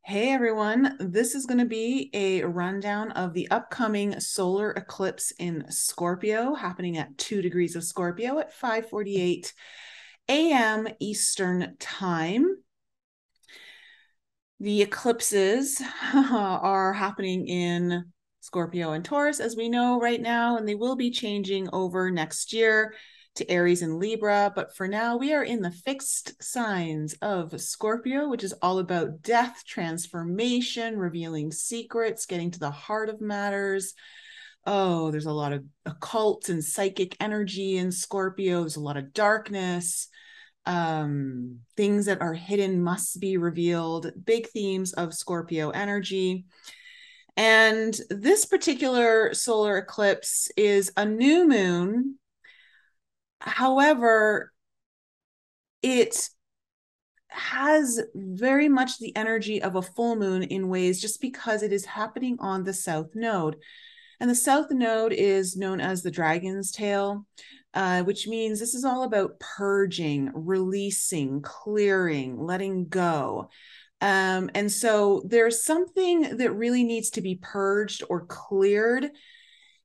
Hey everyone, this is going to be a rundown of the upcoming solar eclipse in Scorpio happening at 2 degrees of Scorpio at 5:48 a.m. Eastern Time. The eclipses are happening in Scorpio and Taurus, as we know right now, and they will be changing over next year to Aries and Libra. But for now, we are in the fixed signs of Scorpio, which is all about death, transformation, revealing secrets, getting to the heart of matters. Oh, there's a lot of occult and psychic energy in Scorpio. There's a lot of darkness. Things that are hidden must be revealed. Big themes of Scorpio energy. And this particular solar eclipse is a new moon. However, it has very much the energy of a full moon in ways just because it is happening on the south node. And the south node is known as the dragon's tail, which means this is all about purging, releasing, clearing, letting go. And so there's something that really needs to be purged or cleared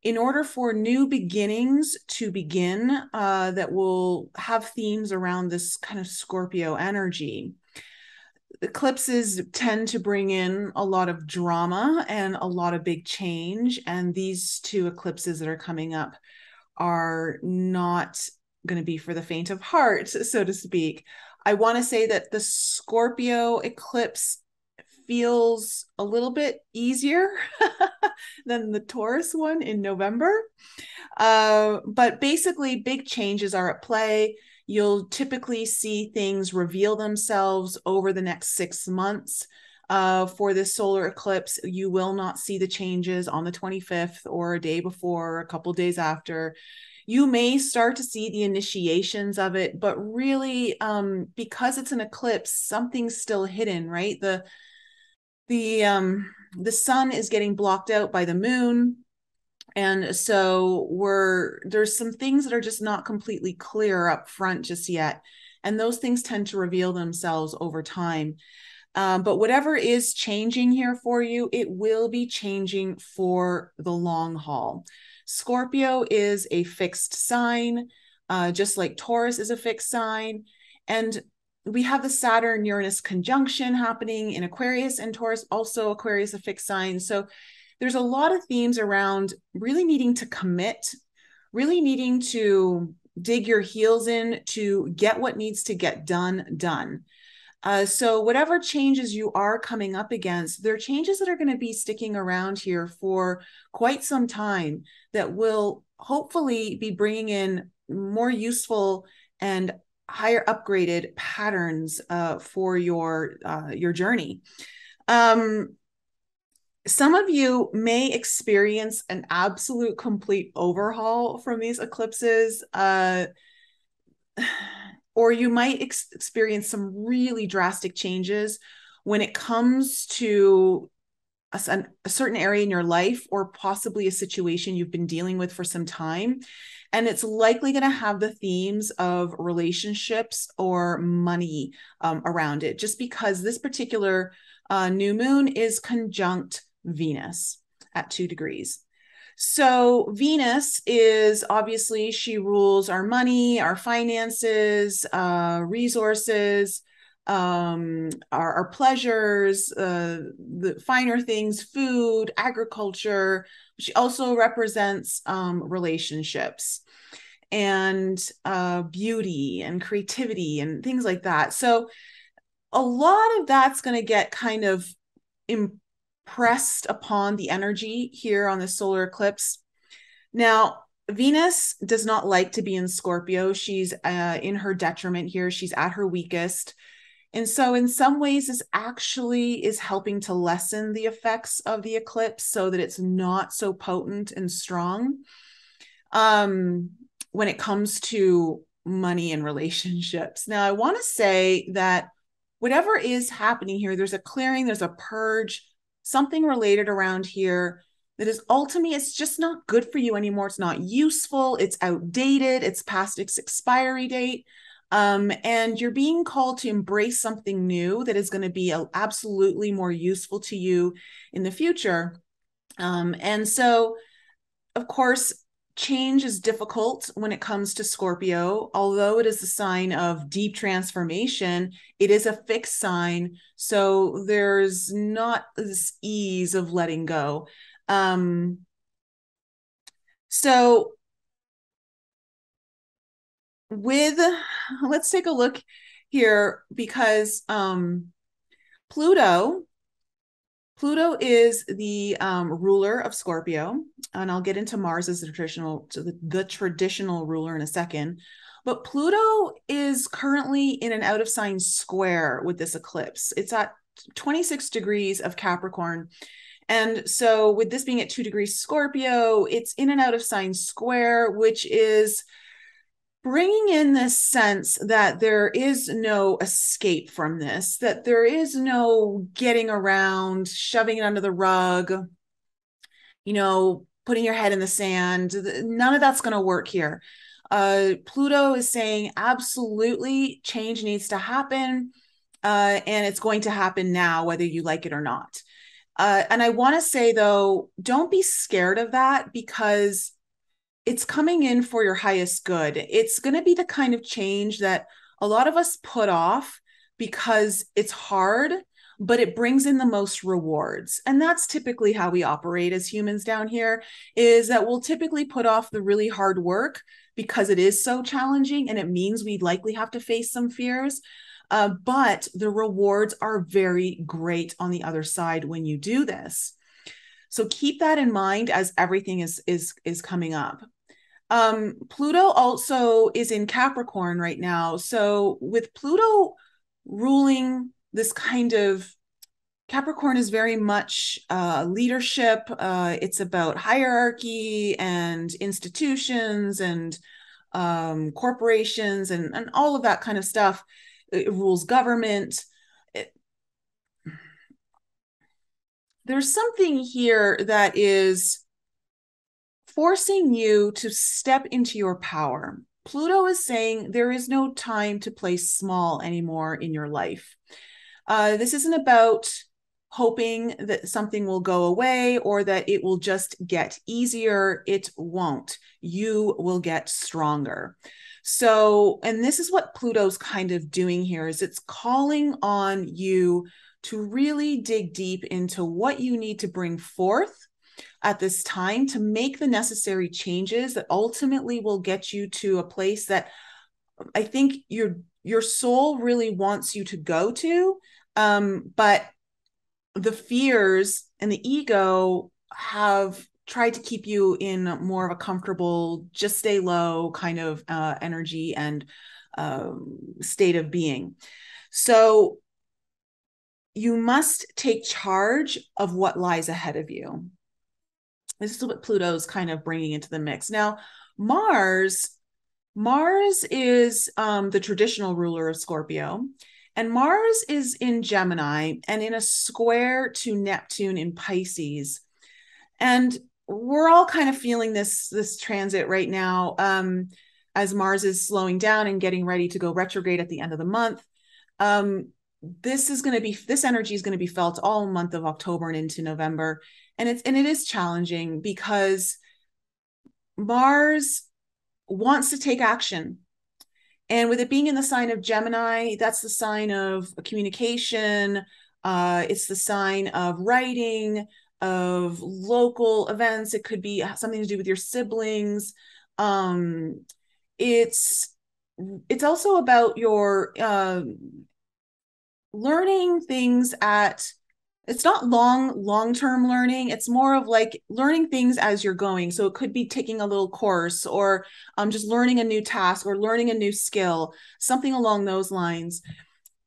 in order for new beginnings to begin, that will have themes around this kind of Scorpio energy. Eclipses tend to bring in a lot of drama and a lot of big change. And these two eclipses that are coming up are not going to be for the faint of heart, so to speak. I want to say that the Scorpio eclipse feels a little bit easier than the Taurus one in November. But basically, big changes are at play. You'll typically see things reveal themselves over the next 6 months. For this solar eclipse, you will not see the changes on the 25th or a day before, or a couple days after. You may start to see the initiations of it, but really, because it's an eclipse, something's still hidden, right? The sun is getting blocked out by the moon, and so there's some things that are just not completely clear up front just yet, and those things tend to reveal themselves over time. But whatever is changing here for you, it will be changing for the long haul. Scorpio is a fixed sign, just like Taurus is a fixed sign. And we have the Saturn Uranus conjunction happening in Aquarius, and Taurus also Aquarius, a fixed sign. So there's a lot of themes around really needing to commit, really needing to dig your heels in to get what needs to get done. So whatever changes you are coming up against, there are changes that are going to be sticking around here for quite some time that will hopefully be bringing in more useful and higher upgraded patterns for your journey. Some of you may experience an absolute complete overhaul from these eclipses. Or you might experience some really drastic changes when it comes to a certain area in your life, or possibly a situation you've been dealing with for some time. And it's likely going to have the themes of relationships or money around it, just because this particular new moon is conjunct Venus at 2 degrees. So Venus is obviously, she rules our money, our finances, resources, our pleasures, the finer things, food, agriculture. She also represents relationships and beauty and creativity and things like that. So a lot of that's going to get kind of impressed upon the energy here on the solar eclipse. Now, Venus does not like to be in Scorpio. She's in her detriment here. She's at her weakest. And so in some ways, this actually is helping to lessen the effects of the eclipse so that it's not so potent and strong when it comes to money and relationships. Now, I want to say that whatever is happening here, there's a clearing, there's a purge, something related around here that is ultimately, it's just not good for you anymore. It's not useful. It's outdated. It's past its expiry date. And you're being called to embrace something new that is going to be absolutely more useful to you in the future. And so, of course, change is difficult when it comes to Scorpio. Although it is a sign of deep transformation, it is a fixed sign. So there's not this ease of letting go. So with, let's take a look here, because Pluto Pluto is the ruler of Scorpio, and I'll get into Mars as the traditional ruler in a second. But Pluto is currently in an out of sign square with this eclipse. It's at 26 degrees of Capricorn. And so, with this being at 2 degrees Scorpio, it's in an out of sign square, which is bringing in this sense that there is no escape from this, that there is no getting around, shoving it under the rug, putting your head in the sand. None of that's going to work here. Pluto is saying absolutely change needs to happen, and it's going to happen now, whether you like it or not. And I want to say, though, don't be scared of that, because it's coming in for your highest good. It's going to be the kind of change that a lot of us put off because it's hard, but it brings in the most rewards. And that's typically how we operate as humans down here, is that we'll typically put off the really hard work because it is so challenging and it means we likely have to face some fears. But the rewards are very great on the other side when you do this. So keep that in mind as everything is coming up. Pluto also is in Capricorn right now. So with Pluto ruling this kind of, Capricorn is very much leadership. It's about hierarchy and institutions and corporations and all of that kind of stuff. It rules government. There's something here that is forcing you to step into your power. Pluto is saying there is no time to play small anymore in your life. This isn't about hoping that something will go away or that it will just get easier. It won't. You will get stronger. So, and this is what Pluto's kind of doing here, is it's calling on you to really dig deep into what you need to bring forth at this time to make the necessary changes that ultimately will get you to a place that I think your soul really wants you to go to. But the fears and the ego have tried to keep you in more of a comfortable, just stay low kind of energy and state of being. So you must take charge of what lies ahead of you. This is what Pluto's kind of bringing into the mix. Now, Mars is the traditional ruler of Scorpio, and Mars is in Gemini and in a square to Neptune in Pisces. And we're all kind of feeling this transit right now, as Mars is slowing down and getting ready to go retrograde at the end of the month. This energy is going to be felt all month of October and into November. And it is challenging because Mars wants to take action. And with it being in the sign of Gemini, that's the sign of communication. It's the sign of writing, of local events. It could be something to do with your siblings. It's also about your learning things it's not long-term learning. It's more of like learning things as you're going. So it could be taking a little course or just learning a new task or learning a new skill, something along those lines.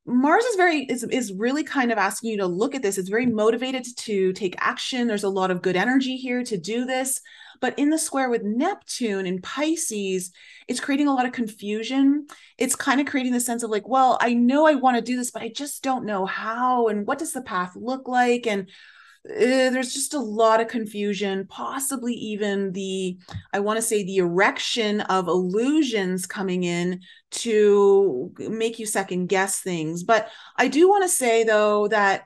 Mars is really kind of asking you to look at this. It's very motivated to take action. There's a lot of good energy here to do this. But in the square with Neptune and Pisces, it's creating a lot of confusion. It's kind of creating the sense of like, well, I know I want to do this, but I just don't know how. And what does the path look like? And there's just a lot of confusion, possibly even I want to say the erection of illusions coming in to make you second guess things. But I do want to say, though, that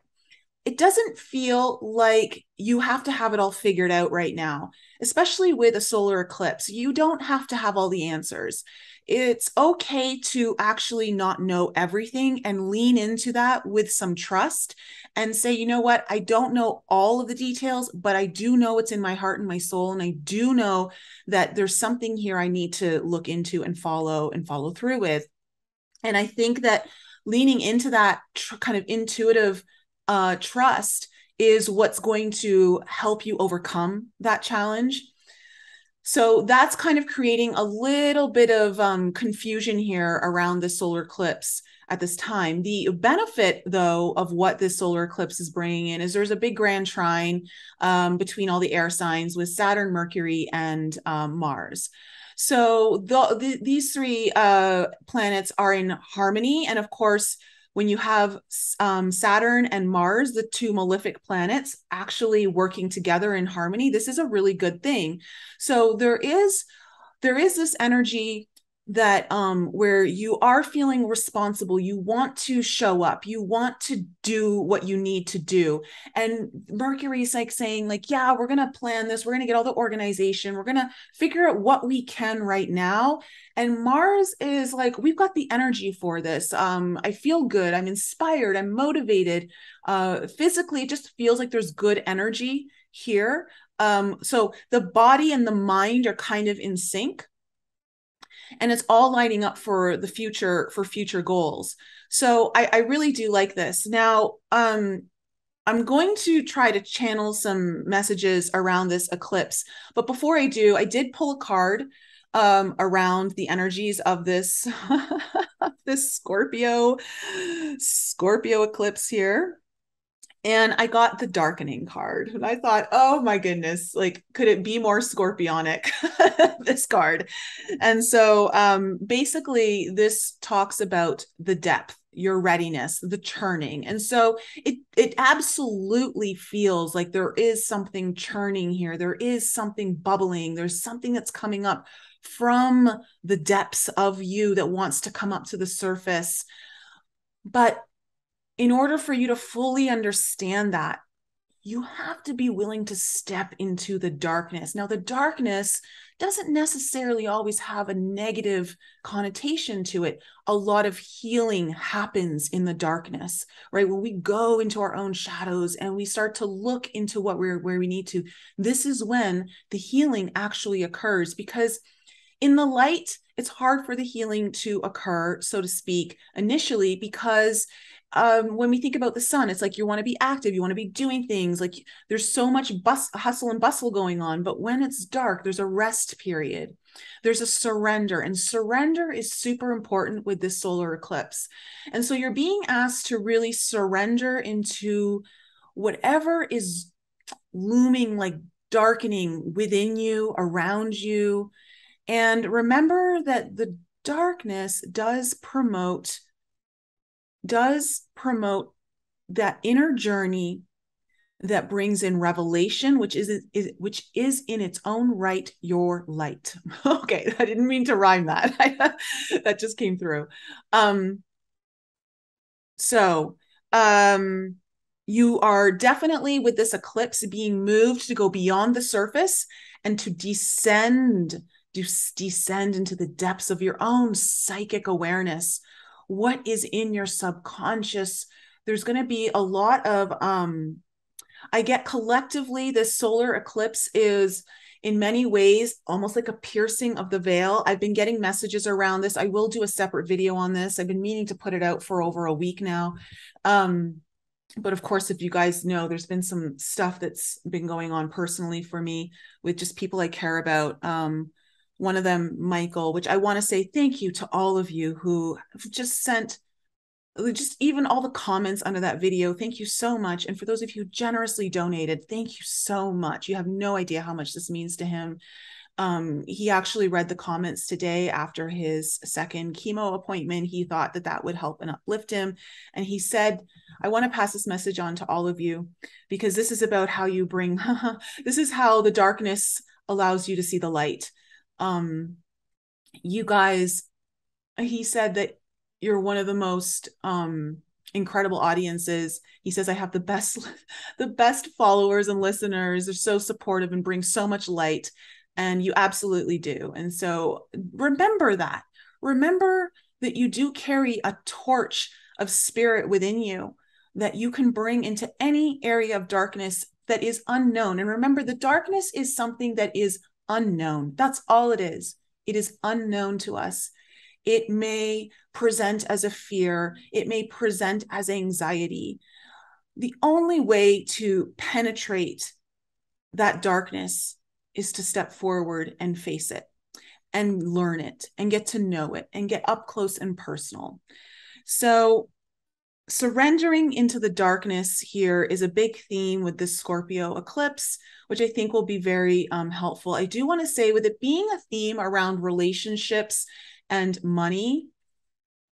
it doesn't feel like you have to have it all figured out right now, especially with a solar eclipse. You don't have to have all the answers. It's okay to actually not know everything and lean into that with some trust and say, you know what, I don't know all of the details, but I do know what's in my heart and my soul. And I do know that there's something here I need to look into and follow through with. And I think that leaning into that kind of intuitive trust is what's going to help you overcome that challenge. So that's kind of creating a little bit of confusion here around the solar eclipse at this time. The benefit, though, of what this solar eclipse is bringing in is there's a big grand trine between all the air signs with Saturn, Mercury, and Mars. So these three planets are in harmony. And of course, when you have Saturn and Mars, the two malefic planets, actually working together in harmony, this is a really good thing. So there is this energy that where you are feeling responsible, you want to show up, you want to do what you need to do. And Mercury's like saying, like, yeah, we're gonna plan this, we're gonna get all the organization, we're gonna figure out what we can right now. And Mars is like, we've got the energy for this. I feel good, I'm inspired, I'm motivated. Physically, it just feels like there's good energy here. So the body and the mind are kind of in sync, and it's all lining up for the future, for future goals. So I really do like this. Now, I'm going to try to channel some messages around this eclipse. But before I do, I did pull a card around the energies of this, this Scorpio eclipse here. And I got the darkening card. And I thought, oh my goodness, like, could it be more scorpionic, this card? And so basically, this talks about the depth, your readiness, the churning. And so it absolutely feels like there is something churning here. There is something bubbling. There's something that's coming up from the depths of you that wants to come up to the surface. But in order for you to fully understand that, you have to be willing to step into the darkness. Now, the darkness doesn't necessarily always have a negative connotation to it. A lot of healing happens in the darkness, right? When we go into our own shadows and we start to look into where we need to, this is when the healing actually occurs, because in the light, it's hard for the healing to occur, so to speak, initially, because when we think about the sun, it's like you want to be active, you want to be doing things, like there's so much hustle and bustle going on. But when it's dark, there's a rest period, there's a surrender, and surrender is super important with this solar eclipse. And so you're being asked to really surrender into whatever is looming, like darkening within you, around you. And remember that the darkness does promote that inner journey that brings in revelation, which is in its own right your light. Okay, I didn't mean to rhyme that. That just came through. You are definitely, with this eclipse, being moved to go beyond the surface and to descend into the depths of your own psychic awareness. What is in your subconscious? There's going to be a lot of, I get collectively, this solar eclipse is in many ways almost like a piercing of the veil. I've been getting messages around this. I will do a separate video on this. I've been meaning to put it out for over a week now. But of course, if you guys know, there's been some stuff that's been going on personally for me with just people I care about. One of them, Michael, which I want to say thank you to all of you who have just sent, just even all the comments under that video. Thank you so much. And for those of you who generously donated, thank you so much. You have no idea how much this means to him. He actually read the comments today after his second chemo appointment. He thought that that would help and uplift him. And he said, I want to pass this message on to all of you, because this is about how you bring, this is how the darkness allows you to see the light. You guys, he said that you're one of the most incredible audiences. He says, I have the best followers and listeners. They're so supportive and bring so much light. And you absolutely do. And so remember that. Remember that you do carry a torch of spirit within you that you can bring into any area of darkness that is unknown. And remember, the darkness is something that is unknown. That's all it is. It is unknown to us. It may present as a fear. It may present as anxiety. The only way to penetrate that darkness is to step forward and face it and learn it and get to know it and get up close and personal. So surrendering into the darkness here is a big theme with this Scorpio eclipse, which I think will be very helpful. I do want to say, with it being a theme around relationships and money,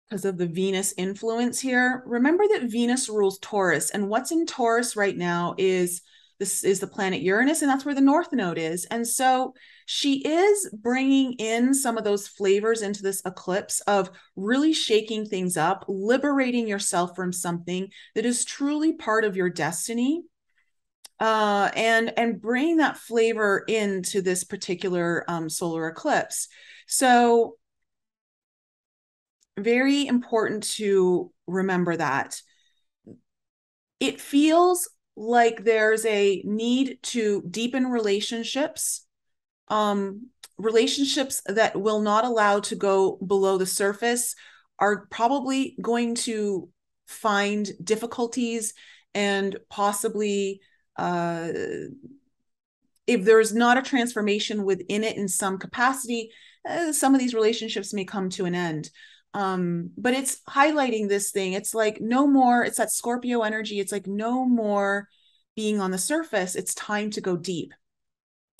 because of the Venus influence here, remember that Venus rules Taurus, and what's in Taurus right now is the planet Uranus, and that's where the North Node is. And so she is bringing in some of those flavors into this eclipse of really shaking things up, liberating yourself from something that is truly part of your destiny, and bring that flavor into this particular solar eclipse. So very important to remember that. It feels like there's a need to deepen relationships, relationships that will not allow to go below the surface are probably going to find difficulties, and possibly if there's not a transformation within it in some capacity, some of these relationships may come to an end. But it's highlighting this thing. It's like no more, it's that Scorpio energy. It's like no more being on the surface. It's time to go deep.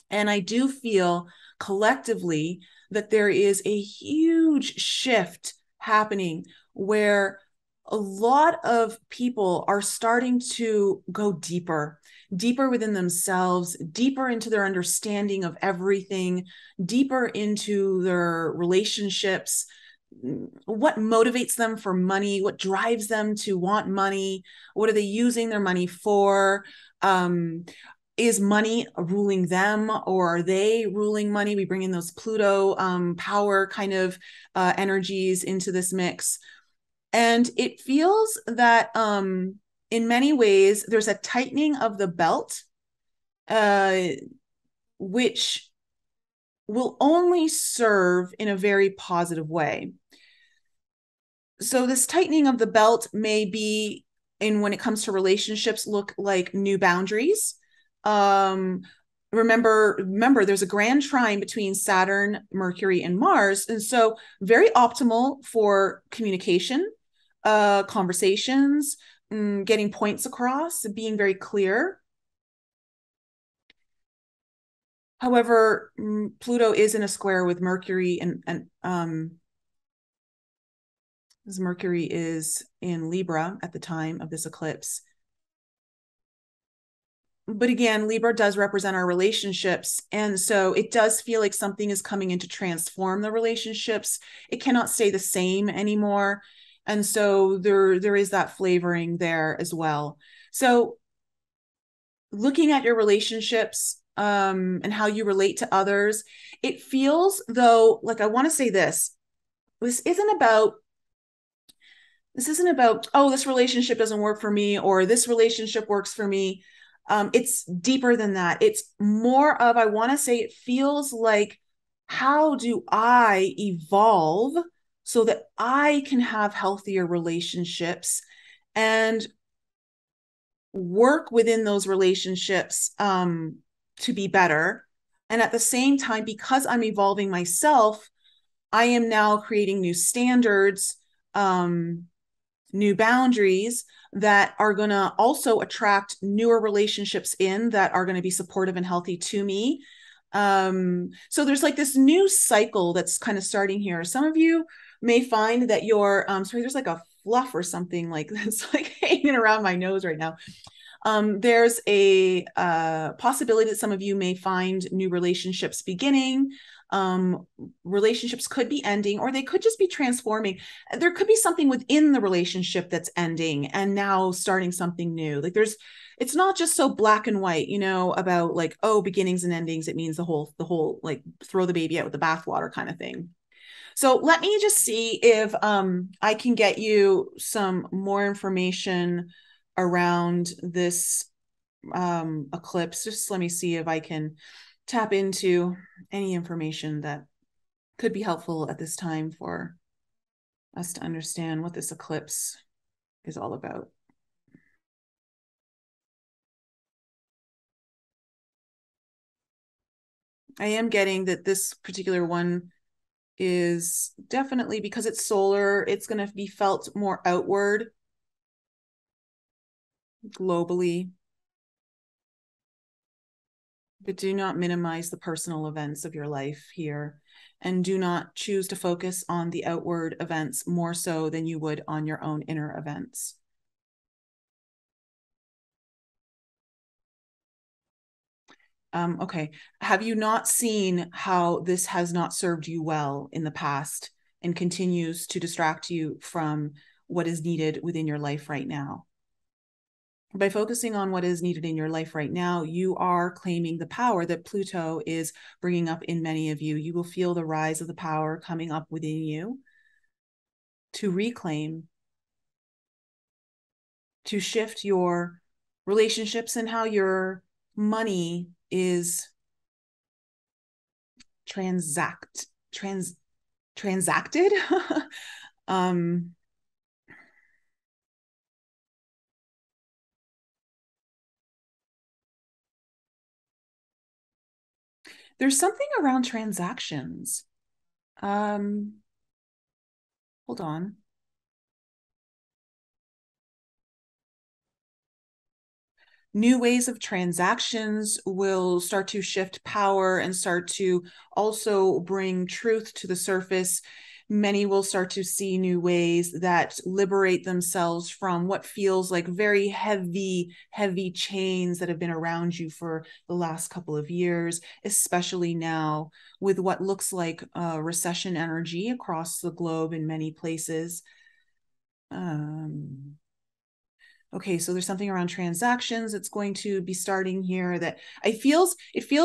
And I do feel collectively that there is a huge shift happening where a lot of people are starting to go deeper, deeper within themselves, deeper into their understanding of everything, deeper into their relationships. What motivates them for money? What drives them to want money? What are they using their money for? Is money ruling them, or are they ruling money? We bring in those Pluto power kind of energies into this mix. And it feels that in many ways, there's a tightening of the belt, which will only serve in a very positive way. So this tightening of the belt may be, in when it comes to relationships, look like new boundaries. Remember, there's a grand trine between Saturn, Mercury, and Mars. And so very optimal for communication, conversations, getting points across, being very clear. However, Pluto is in a square with Mercury, and as Mercury is in Libra at the time of this eclipse. But again, Libra does represent our relationships. And so it does feel like something is coming in to transform the relationships. It cannot stay the same anymore. And so there is that flavoring there as well. So looking at your relationships and how you relate to others, it feels though, like I want to say this isn't about, oh, this relationship doesn't work for me, or this relationship works for me. It's deeper than that. It's more of, I want to say, it feels like, how do I evolve so that I can have healthier relationships and work within those relationships to be better? And at the same time, because I'm evolving myself, I am now creating new standards, new boundaries that are going to also attract newer relationships in that are going to be supportive and healthy to me. So there's like this new cycle that's kind of starting here. Some of you may find that your sorry, there's like a fluff or something like that's like hanging around my nose right now. There's a possibility that some of you may find new relationships beginning. Relationships could be ending, or they could just be transforming. There could be something within the relationship that's ending and now starting something new. Like it's not just so black and white, about like, oh, beginnings and endings. It means the whole like throw the baby out with the bathwater kind of thing. So let me just see if I can get you some more information around this eclipse. Just let me see if I can tap into any information that could be helpful at this time for us to understand what this eclipse is all about. I am getting that this particular one is definitely, because it's solar, it's going to be felt more outward globally. But do not minimize the personal events of your life here, and do not choose to focus on the outward events more so than you would on your own inner events. Okay. Have you not seen how this has not served you well in the past and continues to distract you from what is needed within your life right now? By focusing on what is needed in your life right now, you are claiming the power that Pluto is bringing up in many of you. You will feel the rise of the power coming up within you to reclaim, to shift your relationships and how your money is transacted. um there's something around transactions. Hold on. New ways of transactions will start to shift power and start to also bring truth to the surface. Many will start to see new ways that liberate themselves from what feels like very heavy, heavy chains that have been around you for the last couple of years, especially now with what looks like recession energy across the globe in many places. Okay, so there's something around transactions that's going to be starting here that it feels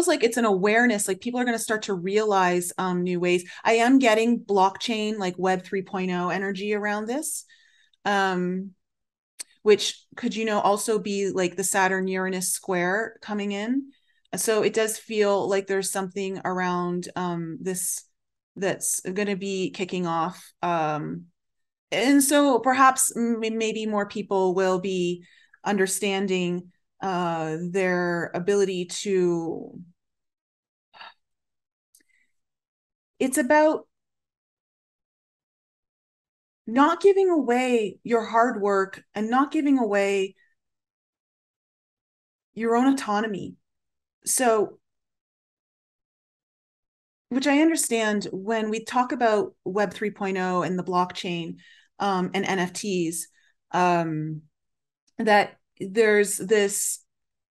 like it's an awareness, like people are going to start to realize new ways. I am getting blockchain, like Web 3.0 energy around this, which could, also be like the Saturn Uranus square coming in. So it does feel like there's something around this that's going to be kicking off. And so perhaps maybe more people will be understanding their ability to, it's about not giving away your hard work and not giving away your own autonomy. So, which I understand when we talk about Web 3.0 and the blockchain and NFTs, that there's this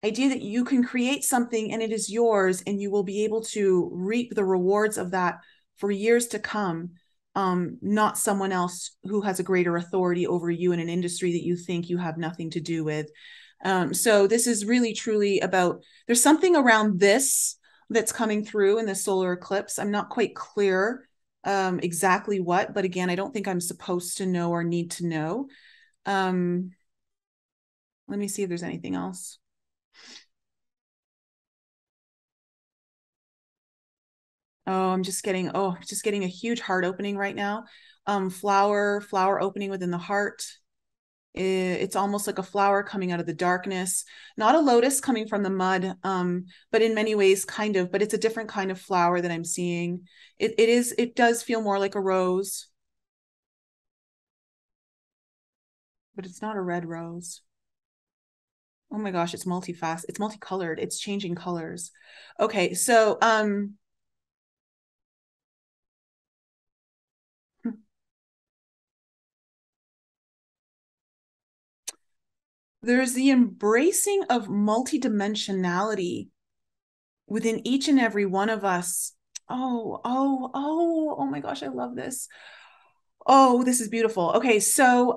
idea that you can create something and it is yours and you will be able to reap the rewards of that for years to come, not someone else who has a greater authority over you in an industry that you think you have nothing to do with. So this is really truly about, there's something around this that's coming through in the solar eclipse. I'm not quite clear exactly what, but again, I don't think I'm supposed to know or need to know. Let me see if there's anything else. Oh, I'm just getting a huge heart opening right now. Flower opening within the heart. It's almost like a flower coming out of the darkness, not a lotus coming from the mud, but in many ways kind of, but it's a different kind of flower that I'm seeing. It does feel more like a rose, but it's not a red rose. Oh my gosh, it's multifaceted. It's multicolored. It's changing colors. Okay, so there's the embracing of multidimensionality within each and every one of us. Oh my gosh, I love this. Oh, this is beautiful. Okay, so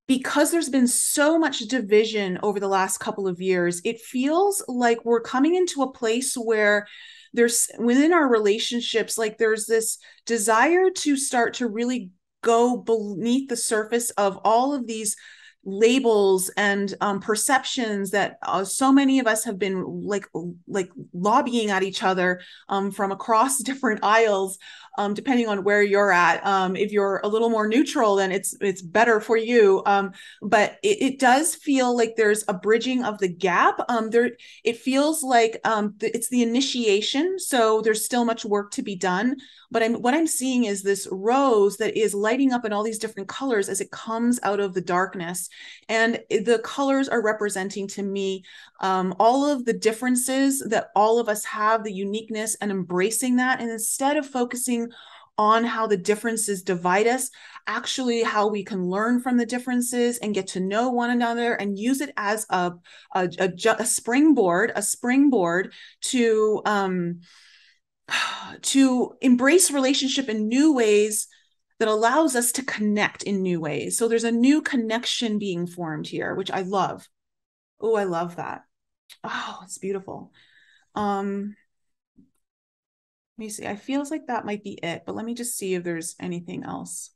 because there's been so much division over the last couple of years, it feels like we're coming into a place where there's within our relationships, like there's this desire to start to really go beneath the surface of all of these labels and perceptions that so many of us have been like lobbying at each other from across different aisles, depending on where you're at. If you're a little more neutral, then it's better for you. But it does feel like there's a bridging of the gap. It feels like it's the initiation, so there's still much work to be done. But what I'm seeing is this rose that is lighting up in all these different colors as it comes out of the darkness. And the colors are representing to me all of the differences that all of us have, the uniqueness, and embracing that. And instead of focusing on how the differences divide us, actually how we can learn from the differences and get to know one another and use it as a springboard to embrace relationship in new ways that allows us to connect in new ways. So there's a new connection being formed here, which I love. Oh, I love that. Oh, it's beautiful. Let me see. I feels like that might be it, but let me just see if there's anything else.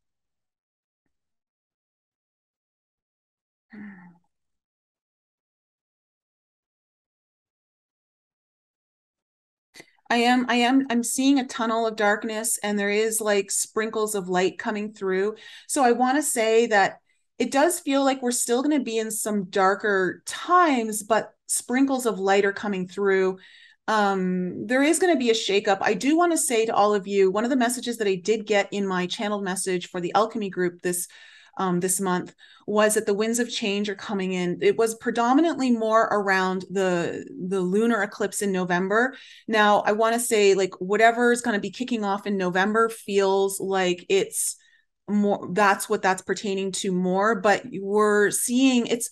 I'm seeing a tunnel of darkness and there is like sprinkles of light coming through. So I want to say that it does feel like we're still going to be in some darker times, but sprinkles of light are coming through. There is going to be a shakeup. I do want to say to all of you, one of the messages that I did get in my channeled message for the alchemy group this month was that the winds of change are coming in. It was predominantly more around the lunar eclipse in November. Now, I want to say like whatever is going to be kicking off in November feels like it's more, that's what that's pertaining to more, but we're seeing it's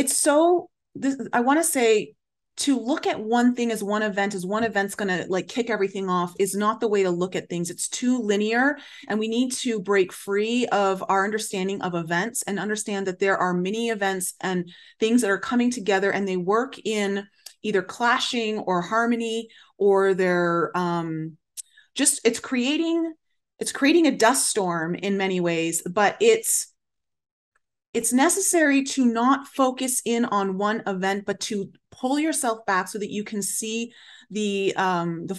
so this, I want to say to look at one thing as one event's going to like kick everything off is not the way to look at things. It's too linear, and we need to break free of our understanding of events and understand that there are many events and things that are coming together and they work in either clashing or harmony, or they're just it's creating a dust storm in many ways, but it's necessary to not focus in on one event, but to pull yourself back so that you can see the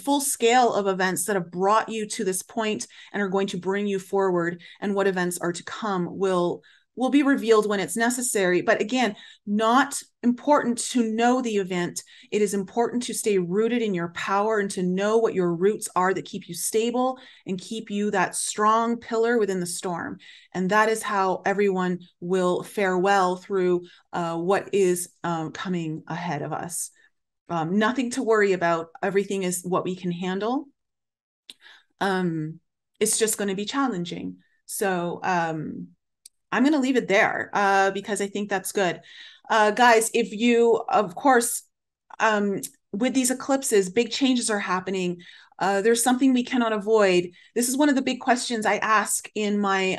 full scale of events that have brought you to this point and are going to bring you forward. And what events are to come will be revealed when it's necessary. But again, not important to know the event. It is important to stay rooted in your power and to know what your roots are that keep you stable and keep you that strong pillar within the storm. And that is how everyone will fare well through what is coming ahead of us. Nothing to worry about. Everything is what we can handle. It's just going to be challenging. So I'm going to leave it there because I think that's good. Guys, if you, of course, with these eclipses, big changes are happening. There's something we cannot avoid. This is one of the big questions I ask in my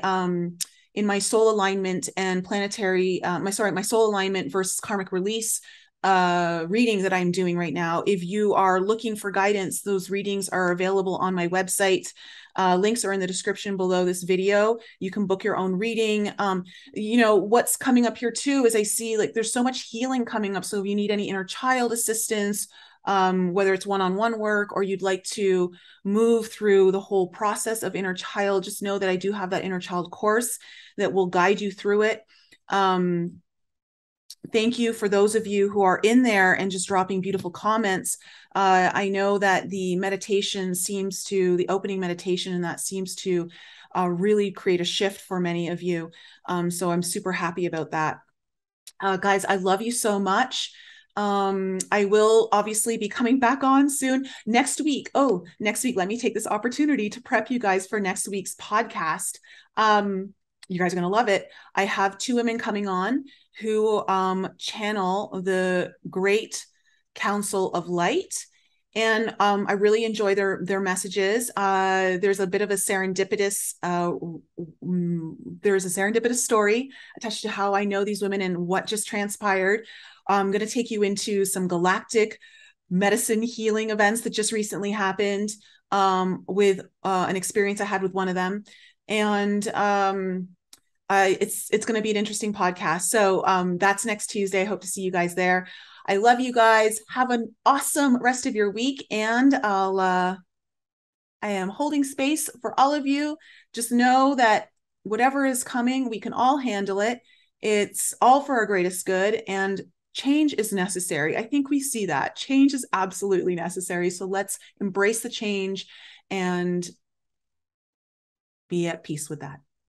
soul alignment and planetary, my soul alignment versus karmic release reading that I'm doing right now. If you are looking for guidance, those readings are available on my website. Links are in the description below this video. You can book your own reading. What's coming up here too is I see like there's so much healing coming up. So if you need any inner child assistance, whether it's one-on-one work or you'd like to move through the whole process of inner child, just know that I do have that inner child course that will guide you through it. Thank you for those of you who are in there and just dropping beautiful comments. I know that the opening meditation, and that seems to really create a shift for many of you. So I'm super happy about that. Guys, I love you so much. I will obviously be coming back on soon next week. Oh, next week, let me take this opportunity to prep you guys for next week's podcast. You guys are going to love it. I have two women coming on who channel the great council of light. And I really enjoy their messages. There's a bit of a serendipitous there's a serendipitous story attached to how I know these women and what just transpired. I'm going to take you into some galactic medicine healing events that just recently happened with an experience I had with one of them, and it's going to be an interesting podcast. So that's next Tuesday. I hope to see you guys there. I love you guys. Have an awesome rest of your week, and I am holding space for all of you. Just know that whatever is coming, we can all handle it. It's all for our greatest good, and change is necessary. I think we see that. Change is absolutely necessary. So let's embrace the change and be at peace with that.